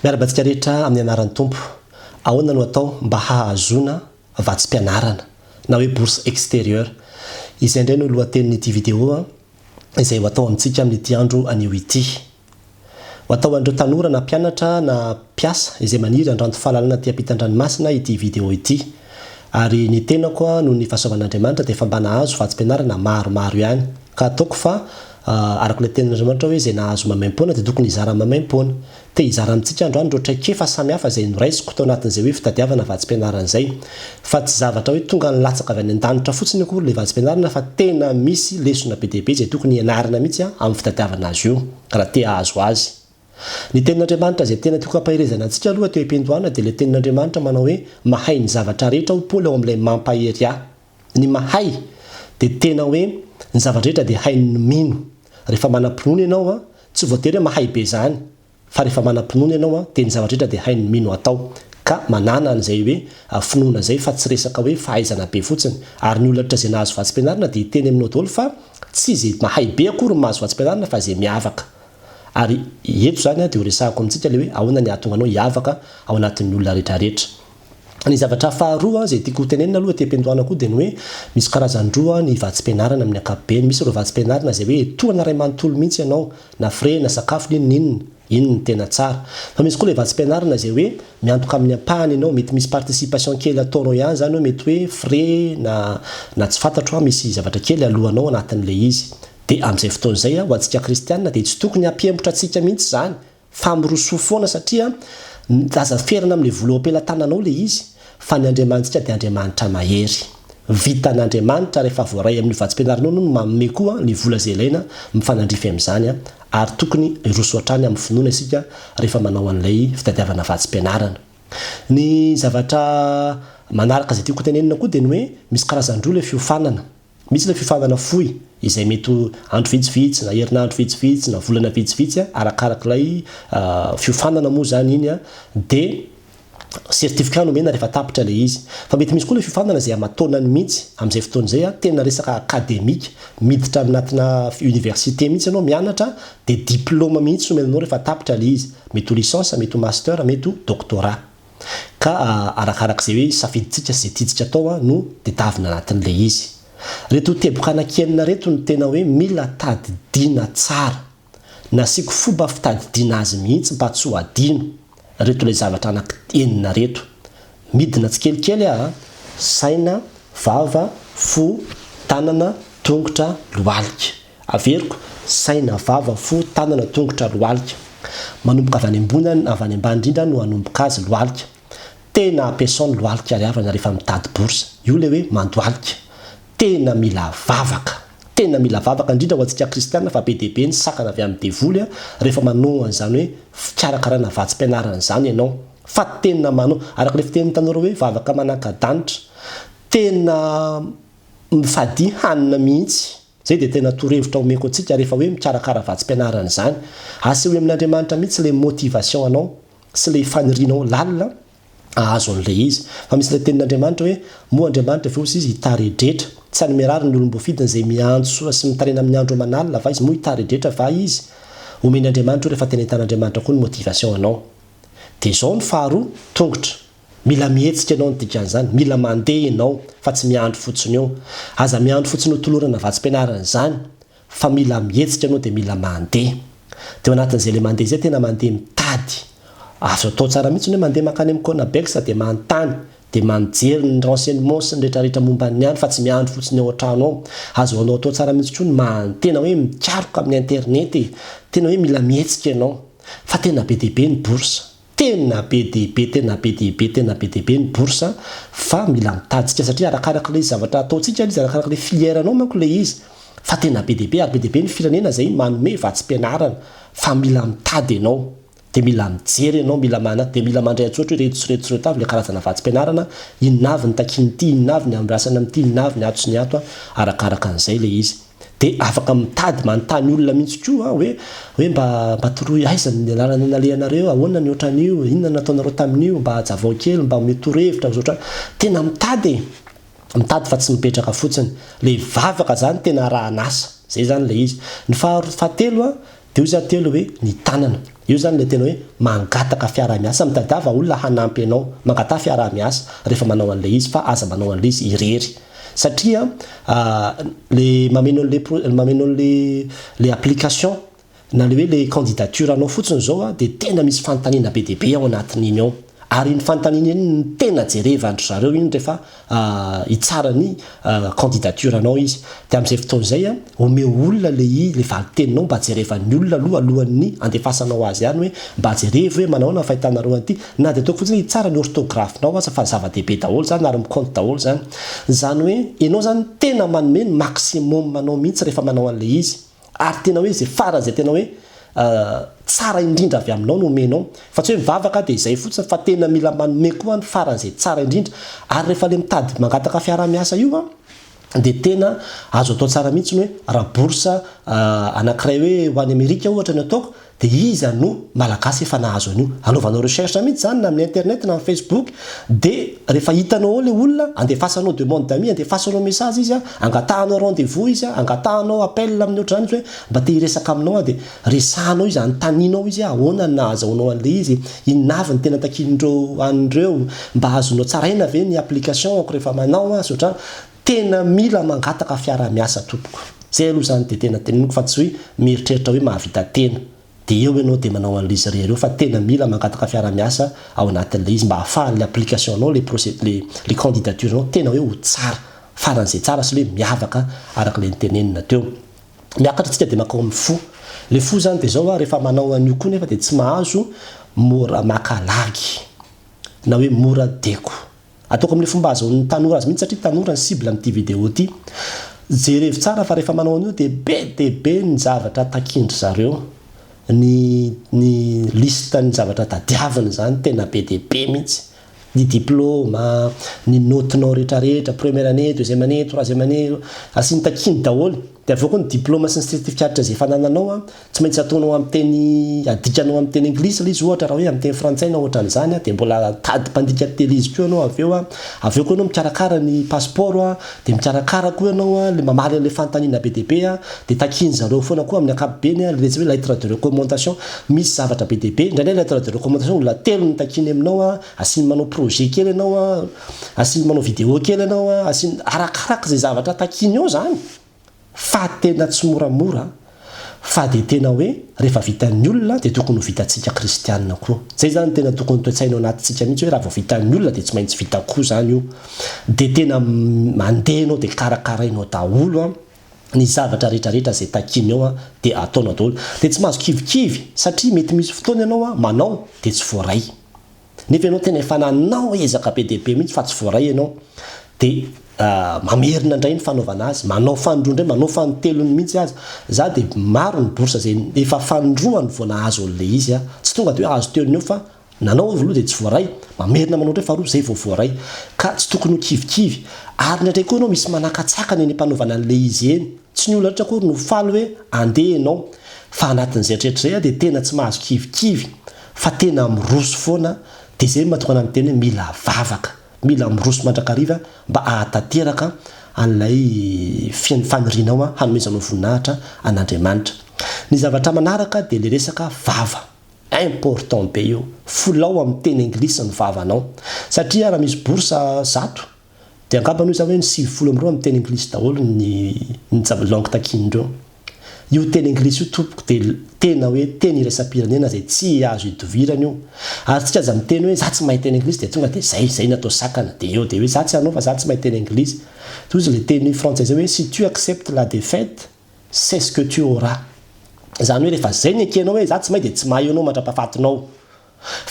Miarabantsika rehetra amin'ny anaran'ny tompo. Ahoana no atao mba hahazoana vatsim-pianarana na hoe bourse extérieure. Izay indray no lohatenin'ity vidéo izay ho atao amintsika amin'ity andro anio ity. Ho atao andreo tanora na mpianatra na mpiasa izay maniry andranto fahalalana aty ampitan-dranomasina ity vidéo ity. Ary ny tenako no ny fahasoavan'Andriamanitra dia efa mba nahazo vatsim-pianarana maromaro ihany. Ka ataoko fa arak'ilay tenin'Andriamanitra hoe izay nahazo mamaim-poana dia tokony hizara mamaim-poana. Te hizara amintsika androany ohatraikefa samihafa izay noraisiko tao anatin'izay hoe fitadiavana vatsim-pianarana izay. Fa tsy zavatra hoe tonga ny latsaka avy any an-danitra fotsiny akory ilay vatsim-pianarana fa tena misy lesona be dia be izay tokony ianarana mihitsy amin'ny fitadiavana azy io raha te hahazo azy. Ny tenin'Andriamanitra izay tena tiako hampahirezana antsika aloha teo am-piandohana dia ilay tenin'Andriamanitra manao hoe mahay ny zavatra rehetra Paoly ao amin'ilay mampahery ahy. Ny mahay dia tena hoe ny zavatra rehetra dia hainy mino. Rehefa manam-pinoana ianao tsy voatery hoe mahay be izany. Fa rehefa manam-pinoana ianao dia ny zavatra rehetra dia hainy mino atao. Ka manana an'izay hoe finoana izay fa tsy resaka hoe fahaizana be fotsiny. Ary ny olona izay nahazo vatsim-pianarana dia hiteny aminao daholo fa tsy izay mahay be akory mahazo vatsim-pianarana fa izay miavaka. Ary eto zany dia ho resahako amintsika ilay hoe ahoana ny ahatonga anao hiavaka ao anatin'ny olona rehetrarehetra. Ny zavatra faharoa izay tiako tenenina aloha aty am-piandohana koa dia ny hoe misy karazan-droa ny vatsim-pianarana amin'ny ankapobeny. Misy ireo vatsim-pianarana izay hoe tohana ray manontolo mihitsy ianao na frais na sakafo inona no tena tsara. Fa misy koa ilay vatsim-pianarana izay hoe miantoka amin'ny ampahany ianao, mety misy participation kely ataonao ihany zany hoe mety hoe frais na tsy fantatro misy zavatra kely alohanao anatin'ilay izy. Dia amin'izay fotoana izay ho antsika kristianina dia tsy tokony hampiembotra antsika mihitsy zany fa miroso foana satria aza ferina amin'ilay vola am-pelantananao ilay izy fa ny Andriamanitsika dia Andriamanitra mahery. Vitan'Andriamanitra rehefa voaray amin'ny vatsim-pianaranao no manome koa ny vola izay ilaina mifanandrify amin'izany ary tokony iroso hatrany amin'ny finoana isika rehefa manao an'ilay fitadiavana vatsim-pianarana. Ny zavatra manaraka izay tiako tenenina koa dia ny hoe misy karazan-droa ilay fiofanana. Misy ilay fiofanana fohy izay mety andro vitsivitsy na herinandro vitsivitsy na volana vitsivitsy arakarak'ilay fiofanana moa zany iny dia sertifika nomena rehefa tapitra ilay izy. Fa mety misy koa ilay fiofanana izay amataonany mihitsy amin'izay fotoana izay tena resaka akademika miditra anatina université mihitsy ianao mianatra dia diplôma mihitsy nomenanao rehefa tapitra ilay izy. Mety ho licence, mety ho master, mety ho doctorat. Ka arakarak'izay hoe safiditsika sy izay tiditsika atao no tadiavina anatin'ilay izy. Reto teboka anakienina reto no tena hoe mila tadidiana tsara. Nasiako fomba fitadidiana azy mihitsy mba tsy ho adino. Reto ilay zavatra anakienina reto. Midina tsikelikely saina, vava, fo, tanana, tongotra, lohalika. Averiko saina, vava, fo, tanana, tongotra, lohalika. Manomboka avy any ambony avy any ambany indrindra no hanomboka azy lohalika. Tena ampiasaony lohalika ariavana rehefa mitady bourse. Io ilay hoe mandohalika. Tena mila vavaka. Tena mila vavaka indrindra ho antsika kristianina fa be dia be ny sakana avy amin'ny devoly rehefa manao an'izany hoe fikarakarana vatsim-pianarana izany ianao. Fa tena manao arak'ilay fitenin'ny tanora hoe vavaka manaka-danitra. Tena mifady hanina mihitsy. Zay dia tena torohevitra omeko antsika rehefa hoe mikarakara vatsim-pianarana izany. Aseho amin'Andriamanitra mihitsy ilay motivation anao sy ilay fanirianao lalina ahazo an'ilay izy. Fa misy ilay tenin'Andriamanitra hoe moa Andriamanitra efa izy hitaredretra. Tsy anymerary ny olombofidina izay miantso sy mitarena amin'ny andro manalina fa izy moa hitaredretra fa izy. Omeny Andriamanitra rehefa tena hitan'Andriamanitra koa ny motivation anao. Dia izao ny faharoa, tongotra. Mila mihetsika ianao ny dikan'izany, mila mandeha ianao fa tsy miandro fotsiny eo. Aza miandro fotsiny ho tolorana vatsim-pianarana izany fa mila mihetsika ianao dia mila mandeha. Dia anatin'izay ilay mandeha izay tena mandeha mitady. Azo atao tsara mihitsy hoe mandeha makany amin'ny Conabex dia manontany dia manjery ny renseignement sy ny rehetrarehetra momba ny any fa tsy miandro fotsiny ao an-trano ao. Azo anao atao tsara mihitsy koa tena hoe mikaroka amin'ny internet tena hoe mila mihetsika ianao. Fa tena be dia be ny bourse. Tena be dia be, tena be dia be, tena be dia be ny bourse fa mila mitaditsika satria arakarak'ilay zavatra ataontsika izy arakarak'ilay filièranao manko ilay izy. Fa tena be dia be ary be dia be ny firenena izay manome vatsim-pianarana fa mila mitady ianao. Dia mila mijery ianao, mila dia mila mandray antsoatra hoe retsoretsoreto avy ilay karazana vatsim-pianarana. Inona avy ny takin'ity, inona avy ny ambrasana amin'ity, inona avy ny ato sy ny ato arakaraka an'izay ilay izy. Dia afaka mitady manontany olona mihitsy koa hoe mba torohy aiza ny alalana nalehanareo, ahoana ny ohatran'io, inona nataonareo tamin'io, mba hazavao kely, mba omeo torohevitra oatra. Tena mitady fa tsy mipetraka fotsiny. Ilay vavaka zany tena raha anasa. Zay zany ilay izy. Ny fahatelo dia izy atelo hoe ny tanana. io zany le tena hoe mangataka fiara-miasa mitadiava olona hanampy anao mangata fiara-miasa rehefa manao an'le izy fa aza manao an'le izy irery satria le mameno le application na le hoe le candidature anao fotsiny zao a de tena misy fanontaniana be deabe ao anatin'iny ao ary ny fanontaniana iny ny tena jereva andro zareo iny rehefa itsara ny candidature anao izy de am'izay fotoan'izay a omeo olona le valiteninao mba jerevan'ny olona aloha alohan'ny andefasanao azy ihany hoe mba jereva hoe manao na fahitanareo an'ity na de ataoko fotsiny itsara ny orthographenao aza fa zava-dehibe daholo zany ary miconte daholo zany hoe ianao zany tena manome ny maximum manao mihitsy rehefa manao an'le izy ary tena hoe zay faran'zay tena hoe tsara indrindra avy aminao no omenao fa tsy hoe mivavaka de izay fotsiny fa tena mila manome koa ny faran'zay tsara indrindra ary rehefa le mitady mangataka fiara-miasa io a de tena azo atao tsara mihitsy ny hoe raha borsa anankiray hoe ho any Amerika ohatra ny ataoko de iza no malagasy efa nahazo an'io anaovanao recherche mihitsy zany na amin'ny internet na amin'ny Facebook de rehefa hitanao ao le olona andefasanao demande d'amis andefasanao message izy a angatahanao rendez-vous izy a angatahanao appel amin'ny ohatrany hoe mba te hiresaka aminao a de resahanao izy anotaninao izy ahoana ny nahazahoanao an'le izy inavy ny tena takinindreo an'ireo mba azonao tsaraina ve ny application ako rehefa manao a sotra tena mila mangataka fiara-miasa tompoko zay aloha zany de tena teneniko fa tsy hoe mieritreritra hoe mahavita tena de eo ianao de manao an'le izy rereo fa tena mila mangataka fiara-miasa ao anatin'le izy mba ahafahan'le application anao le candidature anao tena hoe ho tsara faran'zay tsara sy le miavaka araka le nitenenina teo miakatra tsika de makao amin'ny fo le fo zany de zao a rehefa manao an'io koa nefa de tsy mahazo mora makalagy na hoe mora deko ataoko amin'le fomba azahoan'ny tanora azy mihitsy satria tanora ny cible amin'ity vidéo ty jerevo tsara fa rehefa manao an'io de be ny zavatra takindry zareo ny liste ny zavatra tadiaviny zany tena be deabe mihitsy ny diplôma ny notenao rehetrarehetra première année deuxième année troisième année asiny takiny daholo de aveo koa ny diplôma sy ny certificat zay fanananao a tsy maintsy ataonao amin'ny teny adikanao amin'ny teny anglisy izy ohatra raha hoe amin'ny teny frantsay na ohatran'izany a de mbola tady mpandika tely izy koa anao aveo koa anao mikarakara ny passeport a de mikarakara koa anao a le mamaly an'le fanontaniana be deabe a de takiny zareo foana koa amin'ny ankapobeny a le hoe lettre de recommandation misy zavatra be deabe indraindray lettre de recommandation olona telo ny takiny aminao a asiny manao projet kely anao a asiny manao vidéo kely anao a asiny arakaraka zay zavatra takiny ao zany fa tena tsy moramora fa de tena hoe rehefa vitan'ny olona de tokony ho vitantsika kristianina koa zay zany tena tokony toetsainao anatintsika mihitsy hoe raha vao vitan'ny olona de tsy maintsy vita koa zany io de tena mandehanao de karakarainao daholo a ny zavatra rehetrarehetra zay takiny ao a de ataonao daholo de tsy mahazo kivikivy satria mety misy fotoana ianao a manao de tsy voaray nefa ianao tena efa nanao ezaka be deabe mihitsy fa tsy voaray ianao de mamerina indray ny fanaovana azy manao fanindroa indray manao fanotelony mihitsy azy za de maro ny borsa zay efa fanindroany vao nahazo an'le izy a tsy tonga de hoe azo teony eo fa nanao voaloha de tsy voaray mamerina manao ndray faharoa zay vao voaray ka tsy tokony ho kivikivy ary ndraindray koa anao misy manakatsakany ny mpanaovana an'le izy eny tsy ny olona ohatra koa no faly hoe andeha anao fa anatin'izay rehetrarehetra zay a de tena tsy mahazo kivikivy fa tena miroso foana de zay mahatonga ana miteny hoe mila vavaka mila miroso mandrakariva mba ahatateraka an'ilay fanirianao a hanomezanao voninahitra an'Andriamanitra ny zavatra manaraka de le resaka vava important be io folao amin'ny teny anglisy ny vavanao satria raha misy borsa zato de angambany hoe za hoe ny 9 amin'ny teny anglisy daholo ny langue takinindreo io teny anglisy io tompoko de tena hoe teny iraisam-pirenena zay tsy azo idovirana io ary tsika aza miteny hoe za tsy mahay teny anglisy de tonga de zay natao sakana de eo de hoe za tsy anao fa za tsy mahay teny anglisy toy izy le teny français zay hoe si tu acceptes la défaite c'est ce que tu auras zany hoe rehefa zay ny ekenao hoe za tsy mahay de tsy mahay anao mandrapahafatinao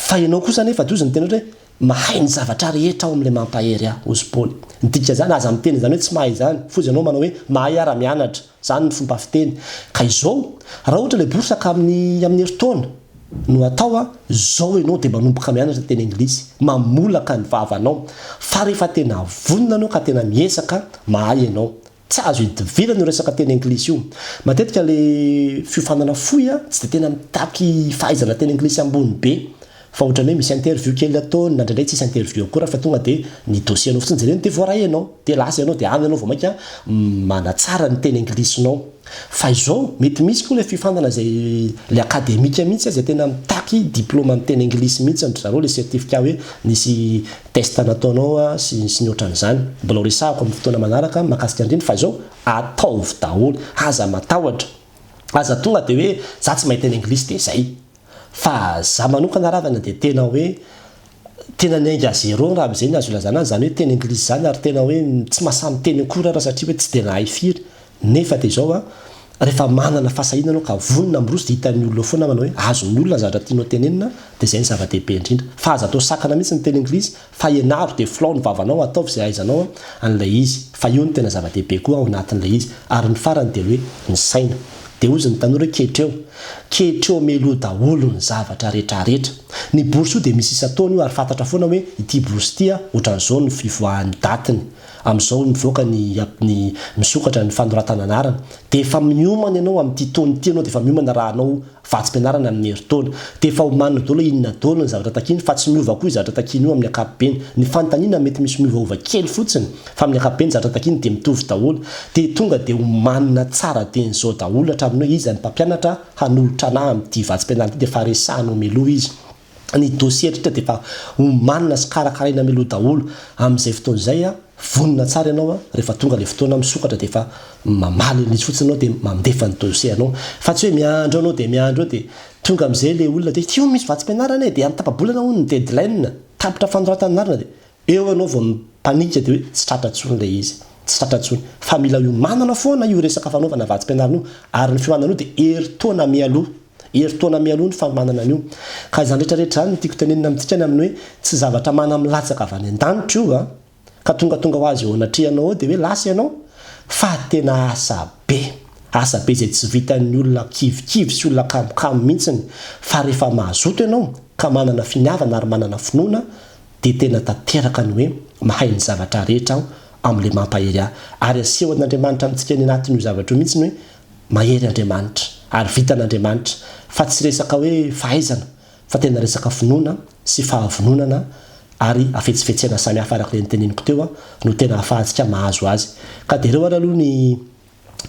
fa ianao kosa nefa toy izy ny tena hoe mahay ny zavatra rehetra ao amin'le mampahery a ozy Paoly nidika zany aza miteny zany hoe tsy mahay zany fozy ianao manao hoe mahay ara mianatra zany ny fomba fiteny ka izao raha ohatra le borsaka amin'ny heritaona no atao a zao ianao de manomboka mianatra teny anglisy mamolaka ny vavanao fa rehefa tena vonona anao ka tena miesaka mahay ianao tsy azo idivirana io resaka teny anglisy io matetika le fiofanana foy a tsy de tena mitaky fahaizana teny anglisy ambony be fa ohatrany hoe misy interview kely ataony na ndraindray tsisy interview akory fa tonga de ny dossier anao fotsiny jereny de voaray ianao de lasa ianao de any ianao vao mainka manatsara ny teny anglisynao fa izao mety misy koa le fifandana zay le akademika mihitsy zay tena mitaky diplôma amin'ny teny anglisy mihitsy ny zareo le certificat hoe nisy test nataonao sy ny ohatran'izany mbola ho resahako amin'ny fotoana manaraka makasika andriny fa izao ataovy daholo aza matahotra aza tonga de hoe za tsy mahita teny anglisy de zay fa za manokana ravana de tena hoe tena niainga zéro raha am'izay ny azo ilazana zany hoe teny anglisy zany ary tena hoe tsy mahasamy teny akory raha satria hoe tsy de nahay firy nefa de zao rehefa manana fahasahinanao ka vonina am'roso de hitan'ny olona foana manao hoe azon'ny olona zavatra tianao tenenina de zay ny zava-dehibe indrindra fa aza atao sakana mihitsy ny teny anglisy fa ianaro de flao ny vavanao ataovy zay aizanao an'ilay izy fa io ny tena zava-dehibe koa ao anatin'ilay izy ary ny farany de hoe ny saina de ozy ny tanora kehitreo melo daholo ny zavatra rehetrarehetra ny bourse io de misy isataony io ary fantatra foana hoe ity bourse ity ohatran'izao ny fivoahan'ny datiny am'izao mivoaka ny misokatra ny fanoratana anarana de efa miomana ianao amin'ity taona ity ianao de efa miomana raha anao vatsim-pianarana amin'ny herintaona de efa omanina daholo inona daholo ny zavatra takiny fa tsy miova koa zavatra takiny io amin'ny ankapobeny ny fanontaniana mety misy miovaova kely fotsiny fa amin'ny ankapobeny zavatra takiny de mitovy daholo de tonga de omanina tsara tenyzao daholo hatramin'ny hoe izy ny mpampianatra hanolotra anahy amin'ity vatsim-pianarana ity de fa resahanao meloha izy ny dossier rehetra de fa omanina sy karakaraina meloha daholo amin'izay fotoan'izay vonina tsara ianao rehefa tonga le fotoana misokatra de fa mamaly n'izy fotsiny anao de mandefa ny dossier anao fa tsy hoe miandro anao de miandro de tonga am'izay le olona de tio misy vatsim-pianarana de amin'ny tapabolana ho ny deadline tapitra fanoratananarana de eo anao vao mipanika de hoe tsy tratratsony le izy tsy tratratsony fa mila io manana foana io resaka fanaovana vatsim-pianarana io ary ny fiomanana io de eritaona mialoha ny famanana an'io ka izany rehetrarehetra zany tiako tenenina amintsika ny amin'ny hoe tsy zavatra mana milatsaka avy any an-danitra io ka tonga ho azy eo anatrihanao ao de hoe lasa ianao fa tena asa be zay tsy vitan'ny olona kivikivy sy olona kamokamo mihitsiny fa rehefa mahazoto ianao ka manana finiavana ary manana finoana de tena tanteraka ny hoe mahay ny zavatra rehetra aho amin'le mampahery ahy ary aseho an'Andriamanitra amintsika ny anatin'io zavatra io mihitsy hoe mahery Andriamanitra ary vitan'Andriamanitra fa tsy resaka hoe fahaizana fa tena resaka finoana sy fahavononana ary afetsifetsena samy hafa araka le niteneniko teo no tena ahafahantsika mahazo azy ka de reo aloha ny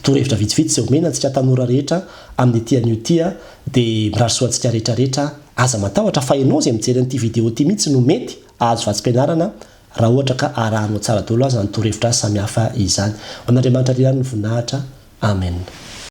torohevitra vitsivitsy zay omena antsika tanora rehetra amin'ny ity an'io ity de mirarosoa antsika rehetrarehetra aza matahotra fa ianao zay mijery an'ity vidéo ity mihitsy no mety azo vatsim-pianarana raha ohatra ka arahanao tsara daholo azy ny torohevitra samy hafa izany ho an'Andriamanitra ry ihany ny voninahitra amen